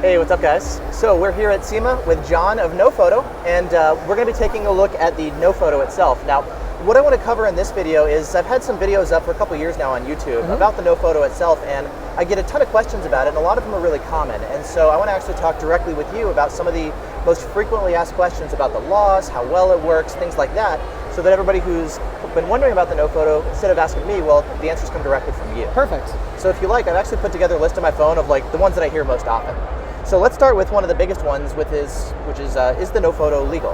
Hey, what's up guys? So we're here at SEMA with Jon of noPhoto, and we're going to be taking a look at the noPhoto itself. Now, what I want to cover in this video is I've had some videos up for a couple years now on YouTube about the noPhoto itself, and I get a ton of questions about it, and a lot of them are really common. And so I want to actually talk directly with you about some of the most frequently asked questions about the laws, how well it works, things like that, so that everybody who's been wondering about the noPhoto, instead of asking me, well, the answers come directly from you. Perfect. So if you like, I've actually put together a list on my phone of like the ones that I hear most often. So let's start with one of the biggest ones, which is the noPhoto legal?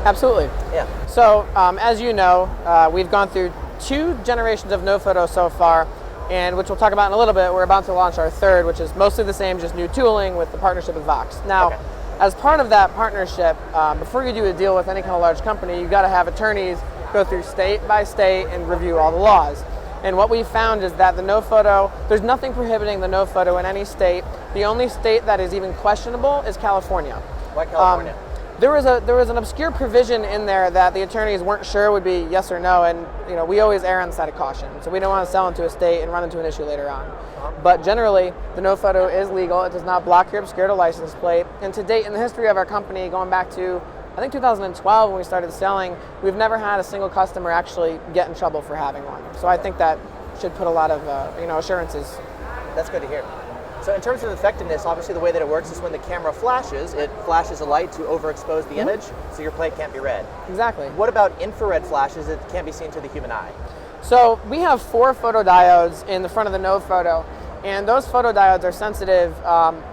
Absolutely. Yeah. So as you know, we've gone through 2 generations of noPhoto so far, and which we'll talk about in a little bit. We're about to launch our 3rd, which is mostly the same, just new tooling with the partnership with Vox. Now, as part of that partnership, before you do a deal with any kind of large company, you've got to have attorneys go through state by state and review all the laws. And what we found is that the noPhoto, there's nothing prohibiting the noPhoto in any state. The only state that is even questionable is California. Why California? There was an obscure provision in there that the attorneys weren't sure would be yes or no, and we always err on the side of caution. So we don't want to sell into a state and run into an issue later on. But generally, the noPhoto is legal. It does not block or obscure the license plate. And to date, in the history of our company, going back to I think 2012 when we started selling, we've never had a single customer actually get in trouble for having one. So I think that should put a lot of assurances. That's good to hear. So in terms of effectiveness, obviously the way that it works is when the camera flashes, it flashes a light to overexpose the image, so your plate can't be read. Exactly. What about infrared flashes that can't be seen to the human eye? So we have 4 photodiodes in the front of the noPhoto, and those photodiodes are sensitive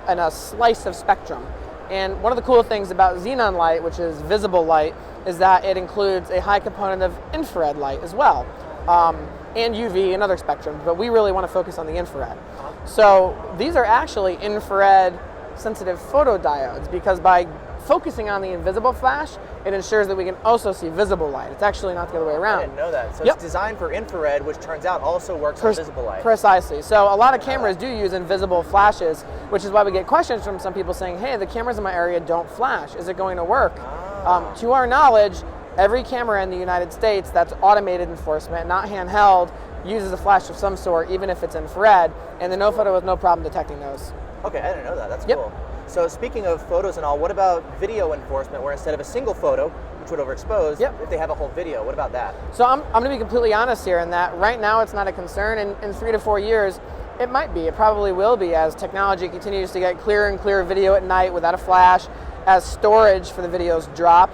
in a slice of spectrum. And one of the cool things about xenon light, which is visible light, is that it includes a high component of infrared light as well, and UV and other spectrums, but we really want to focus on the infrared. So these are actually infrared sensitive photodiodes, because by focusing on the invisible flash, it ensures that we can also see visible light. It's actually not the other way around. I didn't know that. So it's designed for infrared, which turns out also works on visible light. Precisely. So a lot of cameras do use invisible flashes, which is why we get questions from some people saying, hey, the cameras in my area don't flash. Is it going to work? To our knowledge, every camera in the United States that's automated enforcement, not handheld, uses a flash of some sort, even if it's infrared, and the noPhoto has no problem detecting those. Okay, I didn't know that. That's cool. So speaking of photos and all, what about video enforcement, where instead of a single photo, which would overexpose, if they have a whole video, what about that? So I'm going to be completely honest here in that right now it's not a concern, and in 3 to 4 years, it might be. It probably will be as technology continues to get clearer and clearer video at night without a flash, as storage for the videos drop.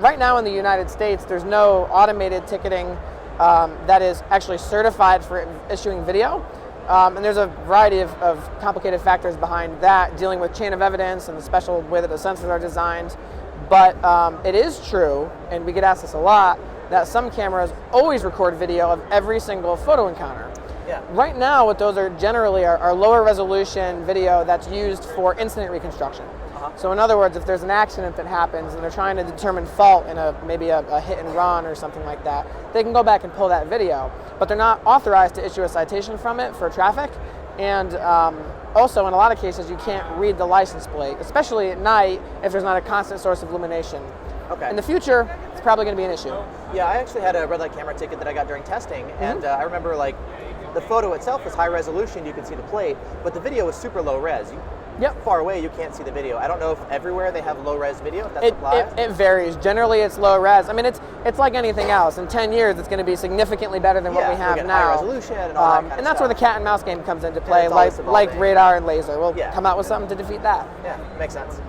Right now in the United States, there's no automated ticketing that is actually certified for issuing video. And there's a variety of complicated factors behind that, dealing with chain of evidence and the special way that the sensors are designed. But it is true, and we get asked this a lot, that some cameras always record video of every single photo encounter. Yeah. Right now, what those are generally are lower resolution video that's used for incident reconstruction. So in other words, if there's an accident that happens and they're trying to determine fault in maybe a hit and run or something like that, they can go back and pull that video, but they're not authorized to issue a citation from it for traffic. And also in a lot of cases, you can't read the license plate, especially at night if there's not a constant source of illumination. Okay. In the future, it's probably going to be an issue. Yeah, I actually had a red light camera ticket that I got during testing, and I remember like the photo itself was high resolution, you could see the plate, but the video was super low res. Far away, you can't see the video. I don't know if everywhere they have low-res video, if that's applied. It varies. Generally, it's low-res. I mean, it's like anything else. In 10 years, it's going to be significantly better than what we have now. High resolution and all that kind of and that's stuff. where the cat and mouse game comes into play, like radar and laser. We'll come out with something to defeat that. Yeah, makes sense.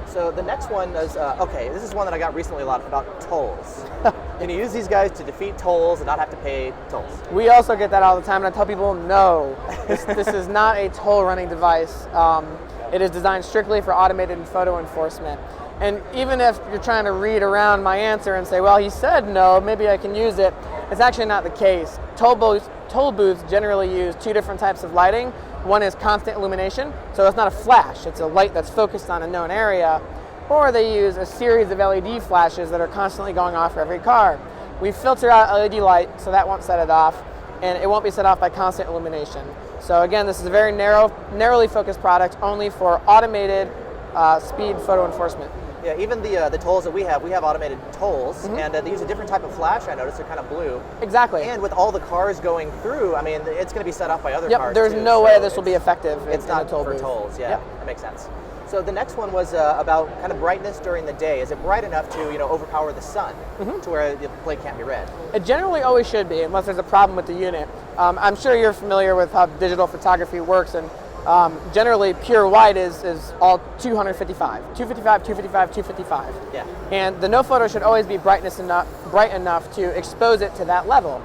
So the next one is, this is one that I got recently a lot about tolls. Can you use these guys to defeat tolls and not have to pay tolls? We also get that all the time, and I tell people, no, this is not a toll running device. It is designed strictly for automated photo enforcement. And even if you're trying to read around my answer and say, well, he said no, maybe I can use it, it's actually not the case. Toll booths generally use 2 different types of lighting. One is constant illumination, so it's not a flash, it's a light that's focused on a known area. Or they use a series of LED flashes that are constantly going off for every car. We filter out LED light, so that won't set it off, and it won't be set off by constant illumination. So again, this is a very narrowly focused product, only for automated speed photo enforcement. Yeah, even the tolls that we have automated tolls, and they use a different type of flash. I noticed they're kind of blue. Exactly. And with all the cars going through, I mean, it's going to be set off by other cars. There's no way this will be effective. It's not in a toll for booth. tolls. Yeah, that makes sense. So the next one was about kind of brightness during the day. Is it bright enough to overpower the sun to where the plate can't be read? It generally always should be, unless there's a problem with the unit. I'm sure you're familiar with how digital photography works, and generally pure white is all 255, 255, 255, 255. Yeah. And the noPhoto should always be bright enough to expose it to that level.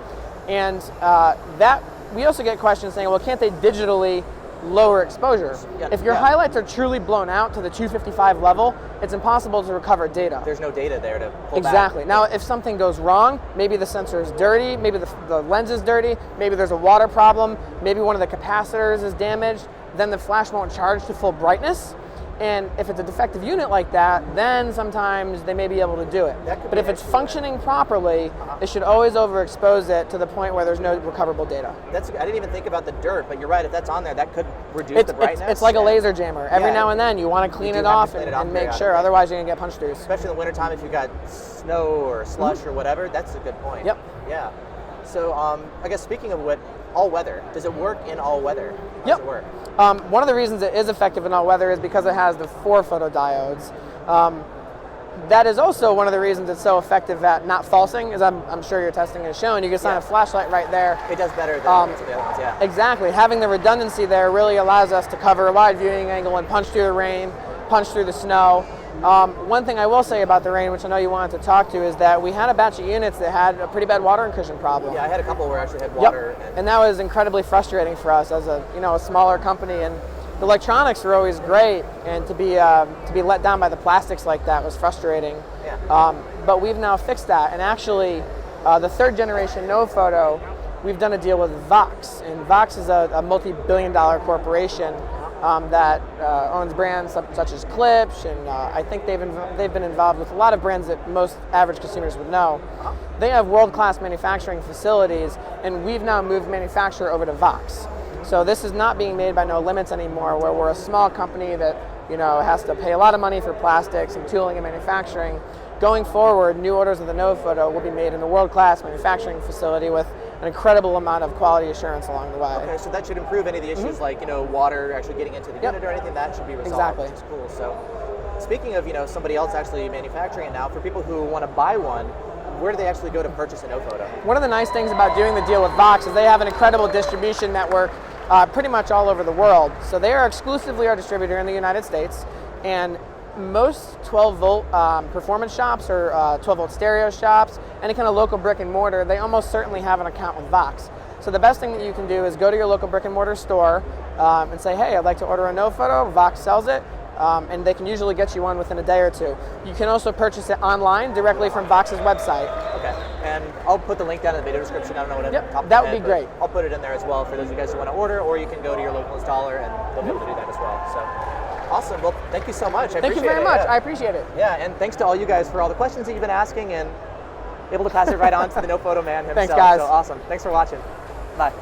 And that we also get questions saying, well, can't they digitally lower exposure? Yeah, if your highlights are truly blown out to the 255 level, it's impossible to recover data. There's no data there to pull Exactly. back. Now, if something goes wrong, maybe the sensor is dirty, maybe the lens is dirty, maybe there's a water problem, maybe one of the capacitors is damaged, then the flash won't charge to full brightness. And if it's a defective unit like that, then sometimes they may be able to do it. But if it's functioning properly, it should always overexpose it to the point where there's no recoverable data. I didn't even think about the dirt, but you're right. If that's on there, that could reduce the brightness. It's like a laser jammer. Every now and then you want to clean it off and make sure, otherwise you're going to get punch throughs. Especially in the wintertime, if you've got snow or slush or whatever, that's a good point. Yep. Yeah. So I guess speaking of all weather, does it work in all weather? How Yep. does it work? One of the reasons it is effective in all weather is because it has the 4 photodiodes. That is also one of the reasons it's so effective at not falsing, as I'm sure your testing has shown. You can sign a flashlight right there. It does better than the other ones, yeah. Exactly. Having the redundancy there really allows us to cover a wide viewing angle and punch through the rain, punch through the snow. One thing I will say about the rain, which I know you wanted to talk to, is that we had a batch of units that had a pretty bad water incursion problem. Yeah, I had a couple where I actually had water. Yep. And that was incredibly frustrating for us as a smaller company. And the electronics were always great, and to be let down by the plastics like that was frustrating. Yeah. But we've now fixed that, and actually, the 3rd generation noPhoto, we've done a deal with Vox, and Vox is a multi-billion-dollar corporation that owns brands such as Klipsch, and I think they've been involved with a lot of brands that most average consumers would know. They have world-class manufacturing facilities, and we've now moved manufacture over to Vox. So this is not being made by noLimits anymore, where we're a small company that has to pay a lot of money for plastics and tooling and manufacturing. Going forward, new orders of the noPhoto will be made in a world-class manufacturing facility with an incredible amount of quality assurance along the way. Okay, so that should improve any of the issues like water actually getting into the unit or anything. That should be resolved, which is cool. So speaking of somebody else actually manufacturing it now, for people who want to buy one, where do they actually go to purchase a noPhoto? One of the nice things about doing the deal with Vox is they have an incredible distribution network pretty much all over the world. So they are exclusively our distributor in the United States, and most 12-volt performance shops or 12-volt stereo shops, any kind of local brick and mortar, they almost certainly have an account with Vox. So the best thing that you can do is go to your local brick and mortar store and say, hey, I'd like to order a noPhoto. Vox sells it, and they can usually get you one within a day or two. You can also purchase it online directly from Vox's website. Okay, and I'll put the link down in the video description. I don't know what Yep, top of that my would head, be great. I'll put it in there as well for those of you guys who want to order, or you can go to your local installer and they'll be able to do that as well. So awesome. Well, thank you so much. Thank you very much. I appreciate it. Yeah, and thanks to all you guys for all the questions that you've been asking and able to pass it right on to the noPhoto man himself. Thanks, guys. So awesome. Thanks for watching. Bye.